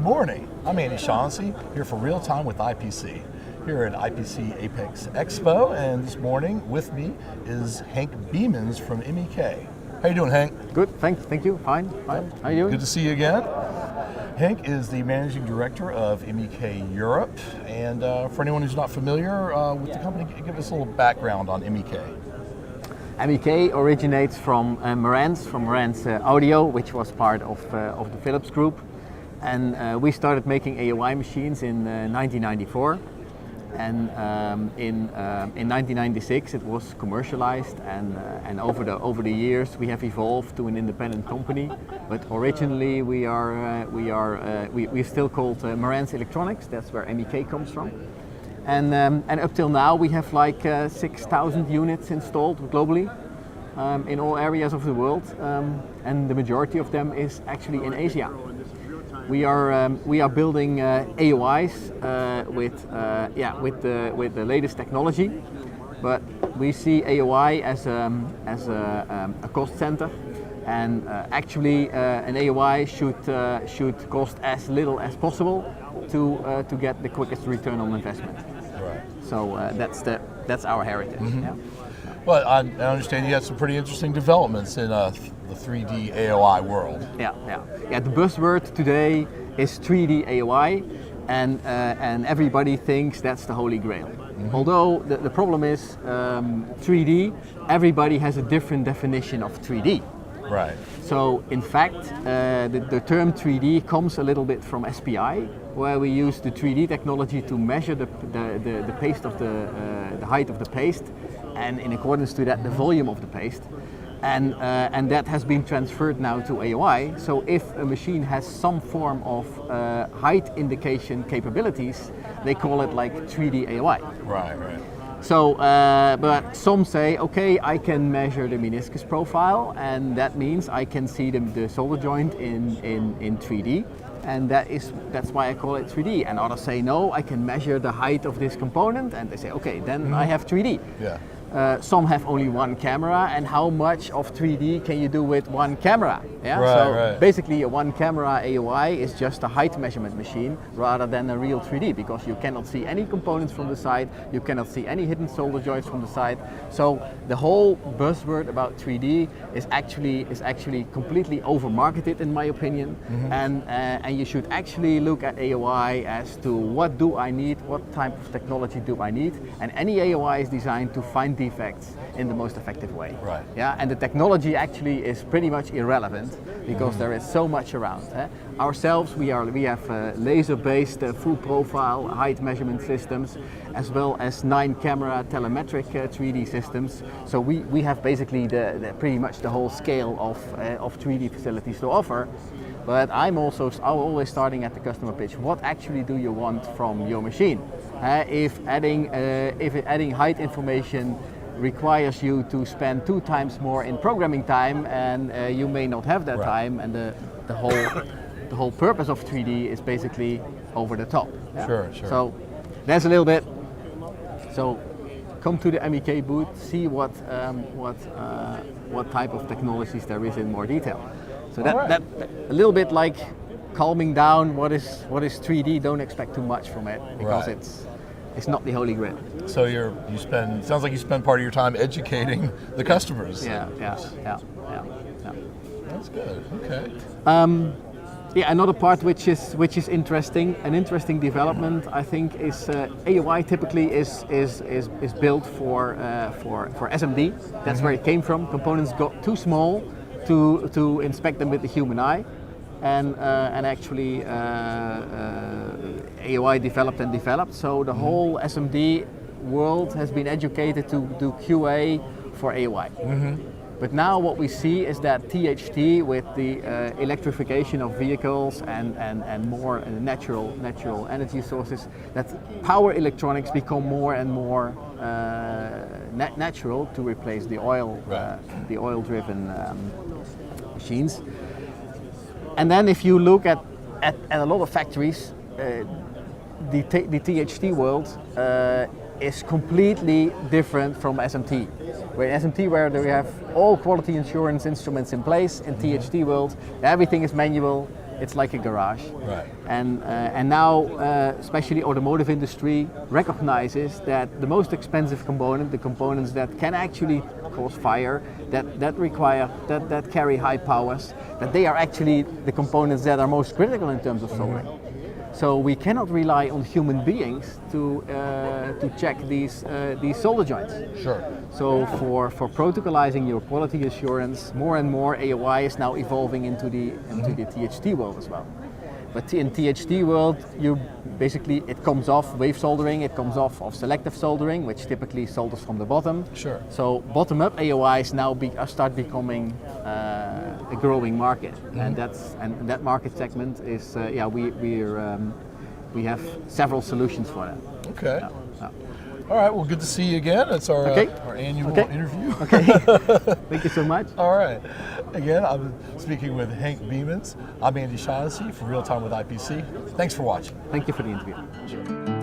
Morning, I'm Andy Shaughnessy, here for Real Time with IPC, here at IPC Apex Expo, and this morning with me is Henk Biemans from MEK. How you doing, Henk? Good, thank you, fine. How are you doing? Good to see you again. Henk is the Managing Director of MEK Europe, and for anyone who's not familiar with the company, give us a little background on MEK. MEK originates from Marantz Audio, which was part of the Philips Group. And we started making AOI machines in 1994, and in 1996 it was commercialized, and over the years we have evolved to an independent company. But originally we're still called Marantz Electronics. That's where MEK comes from. And up till now we have like 6,000 units installed globally in all areas of the world, and the majority of them is actually in Asia. We are building AOIs with the latest technology, but we see AOI as a cost center, and actually an AOI should cost as little as possible to get the quickest return on investment. Right. So that's our heritage. Mm-hmm. Yeah. Well, I understand you had some pretty interesting developments in the 3D AOI world. Yeah. The buzzword today is 3D AOI, and everybody thinks that's the holy grail. Mm-hmm. Although the problem is 3D, everybody has a different definition of 3D. Right. So in fact, the term 3D comes a little bit from SPI, where we use the 3D technology to measure the paste of the height of the paste, and in accordance to that, the volume of the paste. And that has been transferred now to AOI. So if a machine has some form of height indication capabilities, they call it like 3D AOI. Right. So, but some say, okay, I can measure the meniscus profile, and that means I can see the solder joint in 3D, and that's why I call it 3D. And others say, no, I can measure the height of this component, and they say, okay, then I have 3D. Yeah. Some have only one camera, and how much of 3D can you do with one camera? Yeah? Right. Basically a one camera AOI is just a height measurement machine rather than a real 3D, because you cannot see any components from the side, you cannot see any hidden solder joints from the side. So the whole buzzword about 3D is actually completely over-marketed in my opinion. Mm-hmm. And you should actually look at AOI as to what do I need, what type of technology do I need, and any AOI is designed to find defects in the most effective way. Right. Yeah, and the technology actually is pretty much irrelevant because there is so much around. Ourselves, we have laser-based full profile height measurement systems, as well as 9-camera telemetric 3D systems. So we have basically pretty much the whole scale of 3D facilities to offer. But I'm always starting at the customer pitch. What actually do you want from your machine? If adding height information requires you to spend 2 times more in programming time, and you may not have that time, and the whole purpose of 3D is basically over the top. Yeah? Sure. So that's a little bit. So come to the MEK booth, see what type of technologies there is in more detail. So that a little bit like calming down what is 3D. Don't expect too much from it, because it's not the holy grail. So sounds like you spend part of your time educating the customers. Yeah. That's good. Okay. Another part which is interesting, an interesting development, I think, is AOI typically is built for SMD. That's where it came from. Components got too small to inspect them with the human eye, and actually AOI developed. So the whole SMD world has been educated to do QA for AOI. Mm-hmm. But now what we see is that THT, with the electrification of vehicles and more natural energy sources, that power electronics become more and more natural to replace the oil-driven machines. And then if you look at a lot of factories, the THT world is completely different from SMT. Where in SMT, where we have all quality assurance instruments in place, in THT world, everything is manual, It's like a garage. Right. And now, especially automotive industry recognizes that the most expensive component, the components that can actually cause fire, that carry high powers, that they are actually the components that are most critical in terms of soldering. So we cannot rely on human beings to check these solder joints. Sure. So for protocolizing your quality assurance, more and more AOI is now evolving into the THT world as well. But in THT world, it comes off wave soldering, it comes off of selective soldering, which typically solders from the bottom. Sure. So bottom-up AOIs now start becoming a growing market, and that market segment is we have several solutions for that. Okay. Yeah. All right. Well, good to see you again. It's our annual interview. Okay. Thank you so much. All right. Again, I'm speaking with Henk Biemans. I'm Andy Shaughnessy for Real Time with IPC. Thanks for watching. Thank you for the interview.